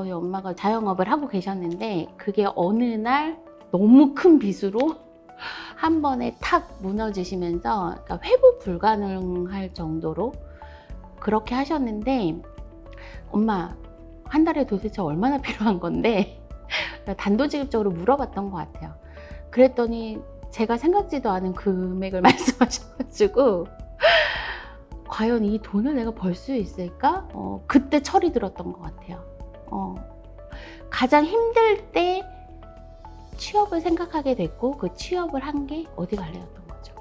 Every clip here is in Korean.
저희 엄마가 자영업을 하고 계셨는데 그게 어느 날 너무 큰 빚으로 한 번에 탁 무너지시면서, 그러니까 회복 불가능할 정도로 그렇게 하셨는데, 엄마 한 달에 도대체 얼마나 필요한 건데 단도직입적으로 물어봤던 것 같아요. 그랬더니 제가 생각지도 않은 금액을 말씀하셔가지고 과연 이 돈을 내가 벌 수 있을까? 그때 철이 들었던 것 같아요. 가장 힘들 때 취업을 생각하게 됐고, 그 취업을 한 게 어디 갈래였던 거죠.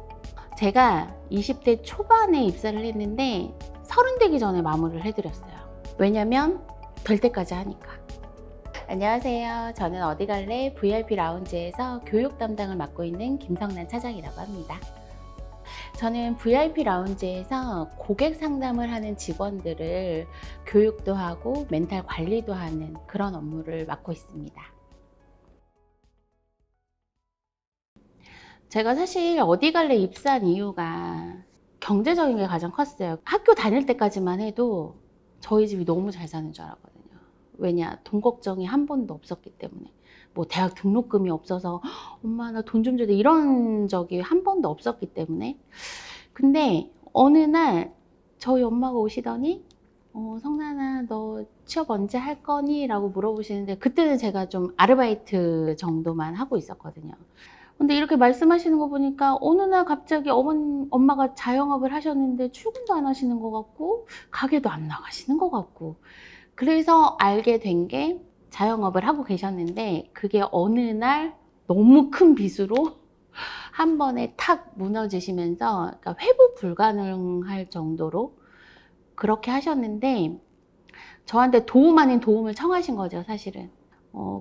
제가 20대 초반에 입사를 했는데 30 되기 전에 마무리를 해드렸어요. 왜냐면 될 때까지 하니까. 안녕하세요. 저는 어디 갈래 VIP 라운지에서 교육 담당을 맡고 있는 김성란 차장이라고 합니다. 저는 VIP 라운지에서 고객 상담을 하는 직원들을 교육도 하고 멘탈 관리도 하는 그런 업무를 맡고 있습니다. 제가 사실 어디 갈래 입사한 이유가 경제적인 게 가장 컸어요. 학교 다닐 때까지만 해도 저희 집이 너무 잘 사는 줄 알았거든요. 왜냐, 돈 걱정이 한 번도 없었기 때문에. 뭐 대학 등록금이 없어서 엄마 나 돈 좀 줘, 이런 적이 한 번도 없었기 때문에. 근데 어느 날 저희 엄마가 오시더니 성란아 너 취업 언제 할 거니? 라고 물어보시는데, 그때는 제가 좀 아르바이트 정도만 하고 있었거든요. 근데 이렇게 말씀하시는 거 보니까 어느 날 갑자기 엄마가 자영업을 하셨는데 출근도 안 하시는 것 같고 가게도 안 나가시는 것 같고, 그래서 알게 된 게 자영업을 하고 계셨는데 그게 어느 날 너무 큰 빚으로 한 번에 탁 무너지시면서, 그러니까 회복 불가능할 정도로 그렇게 하셨는데 저한테 도움 아닌 도움을 청하신 거죠, 사실은.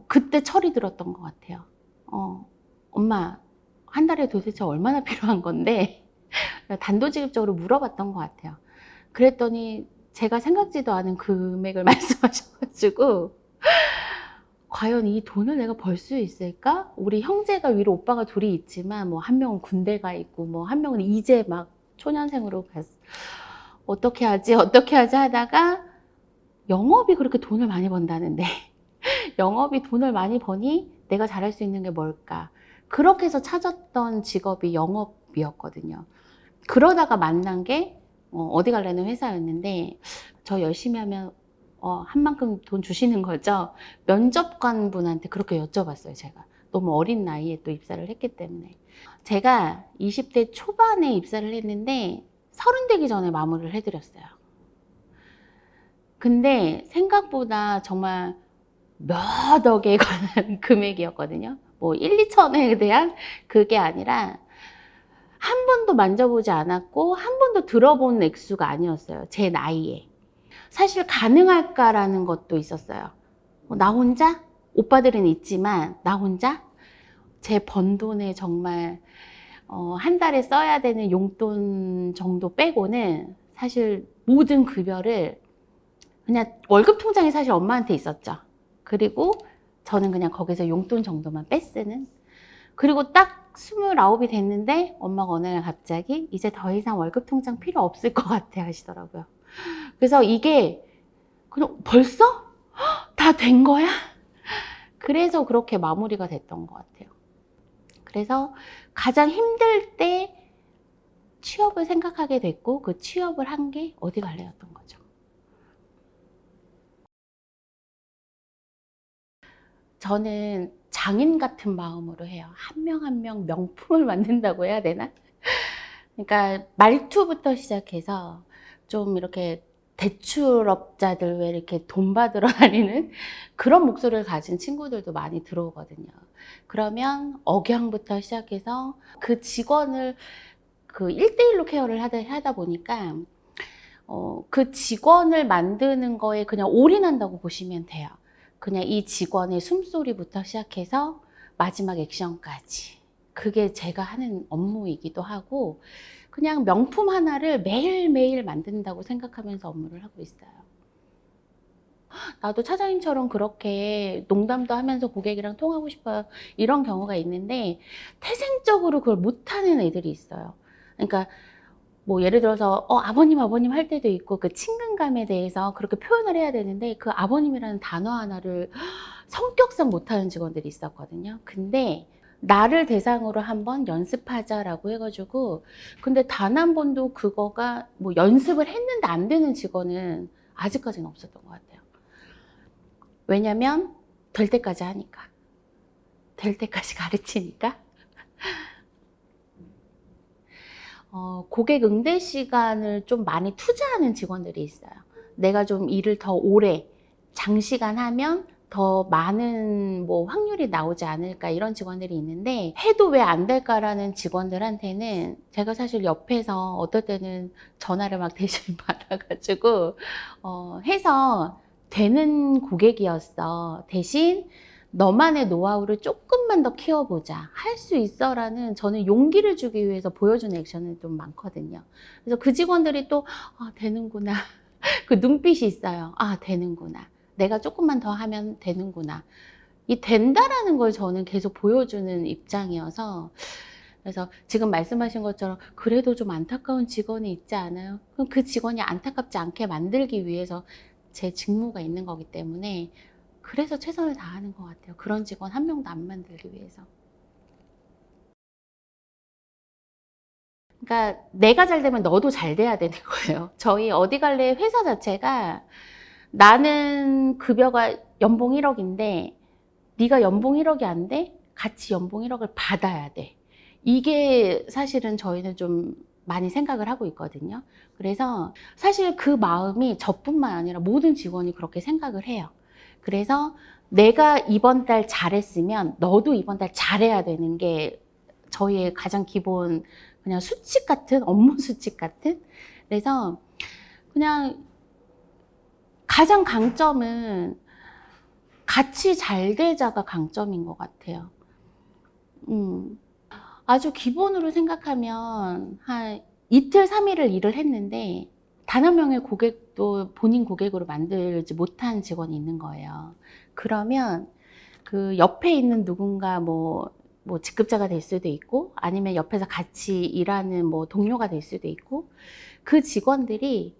그때 철이 들었던 것 같아요. 엄마 한 달에 도대체 얼마나 필요한 건데 단도직입적으로 물어봤던 것 같아요. 그랬더니 제가 생각지도 않은 금액을 말씀하셔가지고 과연 이 돈을 내가 벌 수 있을까? 우리 형제가 위로 오빠가 둘이 있지만 뭐 한 명은 군대 가 있고 뭐 한 명은 이제 막 초년생으로 갔어. 어떻게 하지 하다가 영업이 그렇게 돈을 많이 번다는데 영업이 돈을 많이 버니 내가 잘할 수 있는 게 뭘까? 그렇게 해서 찾았던 직업이 영업이었거든요. 그러다가 만난 게 어디 갈래는 회사였는데, 저 열심히 하면 한 만큼 돈 주시는 거죠. 면접관 분한테 그렇게 여쭤봤어요. 제가 너무 어린 나이에 또 입사를 했기 때문에. 제가 20대 초반에 입사를 했는데 30 되기 전에 마무리를 해드렸어요. 근데 생각보다 정말 몇 억에 관한 금액이었거든요. 뭐 1, 2천에 대한 그게 아니라 한 번도 만져보지 않았고 한 번도 들어본 액수가 아니었어요. 제 나이에. 사실 가능할까라는 것도 있었어요. 나 혼자? 오빠들은 있지만 나 혼자? 제 번 돈에 정말 한 달에 써야 되는 용돈 정도 빼고는 사실 모든 급여를 그냥 월급 통장이 사실 엄마한테 있었죠. 그리고 저는 그냥 거기서 용돈 정도만 빼쓰는. 그리고 딱 29이 됐는데 엄마가 어느 날 갑자기 이제 더 이상 월급 통장 필요 없을 것 같아 하시더라고요. 그래서 이게 그냥 벌써? 다 된 거야? 그래서 그렇게 마무리가 됐던 것 같아요. 그래서 가장 힘들 때 취업을 생각하게 됐고, 그 취업을 한 게 어디 갈래였던 거죠. 저는 장인 같은 마음으로 해요. 한 명 한 명 명품을 만든다고 해야 되나? 그러니까 말투부터 시작해서 좀 이렇게 대출업자들 왜 이렇게 돈 받으러 다니는 그런 목소리를 가진 친구들도 많이 들어오거든요. 그러면 억양부터 시작해서 그 직원을 그 1대1로 케어를 하다 보니까 그 직원을 만드는 거에 그냥 올인한다고 보시면 돼요. 그냥 이 직원의 숨소리부터 시작해서 마지막 액션까지. 그게 제가 하는 업무이기도 하고, 그냥 명품 하나를 매일매일 만든다고 생각하면서 업무를 하고 있어요. 나도 차장님처럼 그렇게 농담도 하면서 고객이랑 통하고 싶어요. 이런 경우가 있는데 태생적으로 그걸 못하는 애들이 있어요. 그러니까 뭐 예를 들어서 아버님 할 때도 있고 그 친근감에 대해서 그렇게 표현을 해야 되는데 그 아버님이라는 단어 하나를 성격상 못하는 직원들이 있었거든요. 근데 나를 대상으로 한번 연습하자라고 해가지고 근데 단 한 번도 그거가 뭐 연습을 했는데 안 되는 직원은 아직까지는 없었던 것 같아요. 왜냐면 될 때까지 하니까. 될 때까지 가르치니까. 고객 응대 시간을 좀 많이 투자하는 직원들이 있어요. 내가 좀 일을 더 오래, 장시간 하면 더 많은 뭐 확률이 나오지 않을까 이런 직원들이 있는데 해도 왜 안 될까라는 직원들한테는 제가 사실 옆에서 어떨 때는 전화를 막 대신 받아가지고 해서 되는 고객이었어. 대신 너만의 노하우를 조금만 더 키워보자. 할 수 있어라는 저는 용기를 주기 위해서 보여주는 액션이 좀 많거든요. 그래서 그 직원들이 또 되는구나. 그 눈빛이 있어요. 되는구나. 내가 조금만 더 하면 되는구나. 이 된다라는 걸 저는 계속 보여주는 입장이어서 그래서 지금 말씀하신 것처럼 그래도 좀 안타까운 직원이 있지 않아요? 그럼 그 직원이 안타깝지 않게 만들기 위해서 제 직무가 있는 거기 때문에 그래서 최선을 다하는 것 같아요. 그런 직원 한 명도 안 만들기 위해서. 그러니까 내가 잘 되면 너도 잘 돼야 되는 거예요. 저희 어디 갈래 회사 자체가 나는 급여가 연봉 1억인데 네가 연봉 1억이 안 돼? 같이 연봉 1억을 받아야 돼. 이게 사실은 저희는 좀 많이 생각을 하고 있거든요. 그래서 사실 그 마음이 저뿐만 아니라 모든 직원이 그렇게 생각을 해요. 그래서 내가 이번 달 잘했으면 너도 이번 달 잘해야 되는 게 저희의 가장 기본 그냥 수칙 같은 업무 수칙 같은 그래서 그냥 가장 강점은 같이 잘 되자가 강점인 것 같아요. 아주 기본으로 생각하면 한 이틀, 3일을 일을 했는데 단 한 명의 고객도 본인 고객으로 만들지 못한 직원이 있는 거예요. 그러면 그 옆에 있는 누군가 뭐 직급자가 될 수도 있고 아니면 옆에서 같이 일하는 뭐 동료가 될 수도 있고 그 직원들이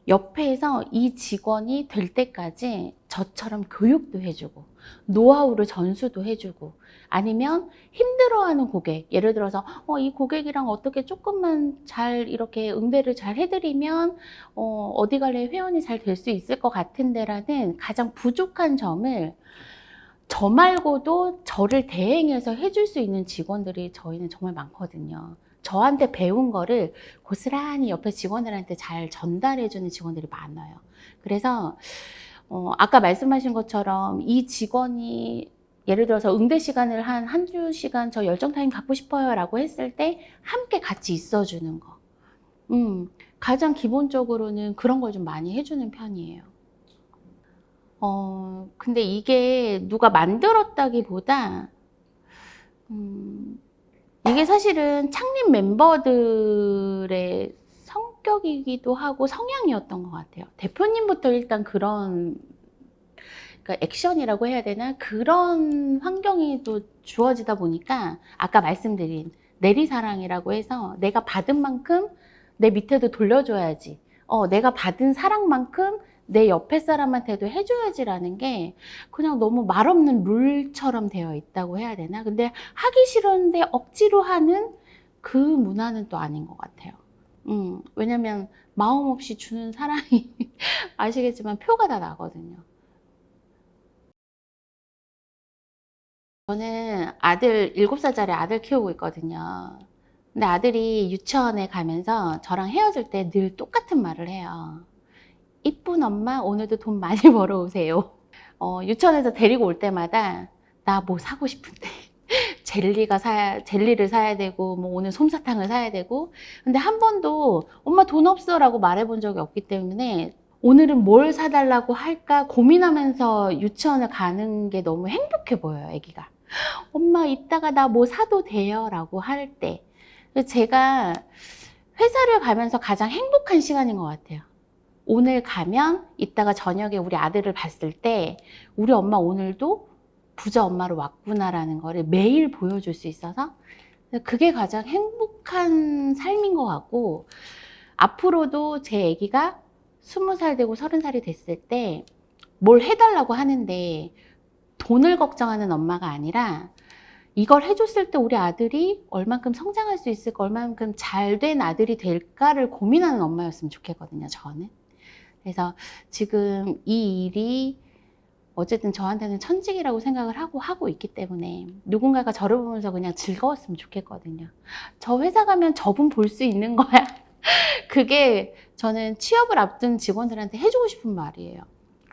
옆에서 이 직원이 될 때까지 저처럼 교육도 해주고 노하우를 전수도 해주고 아니면 힘들어하는 고객 예를 들어서 이 고객이랑 어떻게 조금만 잘 이렇게 응대를 잘 해드리면 어디 갈래 회원이 잘 될 수 있을 것 같은데라는 가장 부족한 점을 저 말고도 저를 대행해서 해줄 수 있는 직원들이 저희는 정말 많거든요. 저한테 배운 거를 고스란히 옆에 직원들한테 잘 전달해주는 직원들이 많아요. 그래서 아까 말씀하신 것처럼 이 직원이 예를 들어서 응대 시간을 한두 시간 저 열정 타임 갖고 싶어요 라고 했을 때 함께 같이 있어주는 거. 가장 기본적으로는 그런 걸 좀 많이 해주는 편이에요. 근데 이게 누가 만들었다기보다, 이게 사실은 창립 멤버들의 성격이기도 하고 성향이었던 것 같아요. 대표님부터 일단 그런, 그러니까 액션이라고 해야 되나? 그런 환경이 또 주어지다 보니까 아까 말씀드린 내리사랑이라고 해서 내가 받은 만큼 내 밑에도 돌려줘야지. 내가 받은 사랑만큼 내 옆에 사람한테도 해줘야지라는 게 그냥 너무 말없는 룰처럼 되어 있다고 해야 되나? 근데 하기 싫은데 억지로 하는 그 문화는 또 아닌 것 같아요. 왜냐면 마음 없이 주는 사랑이 아시겠지만 표가 다 나거든요. 저는 7살짜리 아들 키우고 있거든요. 근데 아들이 유치원에 가면서 저랑 헤어질 때 늘 똑같은 말을 해요. 이쁜 엄마, 오늘도 돈 많이 벌어오세요. 유치원에서 데리고 올 때마다 나 뭐 사고 싶은데 젤리를 사야 되고 뭐 오늘 솜사탕을 사야 되고 근데 한 번도 엄마 돈 없어 라고 말해본 적이 없기 때문에 오늘은 뭘 사달라고 할까 고민하면서 유치원을 가는 게 너무 행복해 보여요, 아기가. 엄마 이따가 나 뭐 사도 돼요? 라고 할 때 제가 회사를 가면서 가장 행복한 시간인 것 같아요. 오늘 가면 이따가 저녁에 우리 아들을 봤을 때 우리 엄마 오늘도 부자 엄마로 왔구나라는 거를 매일 보여줄 수 있어서 그게 가장 행복한 삶인 것 같고 앞으로도 제 아기가 20살 되고 30살이 됐을 때 뭘 해달라고 하는데 돈을 걱정하는 엄마가 아니라 이걸 해줬을 때 우리 아들이 얼만큼 성장할 수 있을까, 얼만큼 잘된 아들이 될까를 고민하는 엄마였으면 좋겠거든요, 저는. 그래서 지금 이 일이 어쨌든 저한테는 천직이라고 생각을 하고 있기 때문에 누군가가 저를 보면서 그냥 즐거웠으면 좋겠거든요. 저 회사 가면 저분 볼 수 있는 거야. 그게 저는 취업을 앞둔 직원들한테 해주고 싶은 말이에요.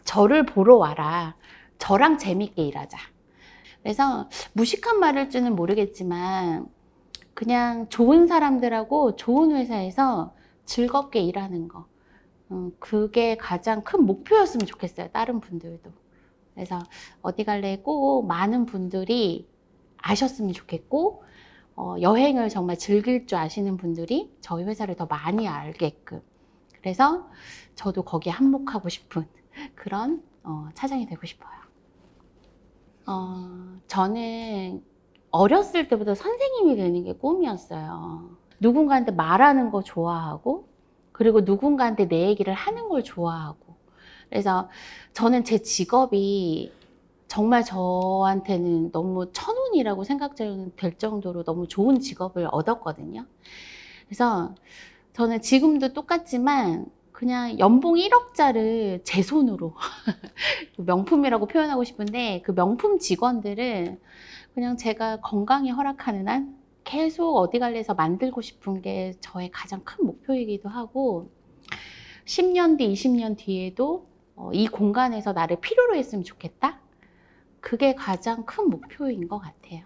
저를 보러 와라. 저랑 재밌게 일하자. 그래서 무식한 말일지는 모르겠지만 그냥 좋은 사람들하고 좋은 회사에서 즐겁게 일하는 거. 그게 가장 큰 목표였으면 좋겠어요. 다른 분들도. 그래서 어디 갈래 꼭 많은 분들이 아셨으면 좋겠고 여행을 정말 즐길 줄 아시는 분들이 저희 회사를 더 많이 알게끔 그래서 저도 거기에 한몫하고 싶은 그런 차장이 되고 싶어요. 저는 어렸을 때부터 선생님이 되는 게 꿈이었어요. 누군가한테 말하는 거 좋아하고 그리고 누군가한테 내 얘기를 하는 걸 좋아하고 그래서 저는 제 직업이 정말 저한테는 너무 천운이라고 생각될 정도로 너무 좋은 직업을 얻었거든요. 그래서 저는 지금도 똑같지만 그냥 연봉 1억짜리 제 손으로 명품이라고 표현하고 싶은데 그 명품 직원들을 그냥 제가 건강이 허락하는 한 계속 어디 갈래서 만들고 싶은 게 저의 가장 큰 목표이기도 하고 10년 뒤, 20년 뒤에도 이 공간에서 나를 필요로 했으면 좋겠다? 그게 가장 큰 목표인 것 같아요.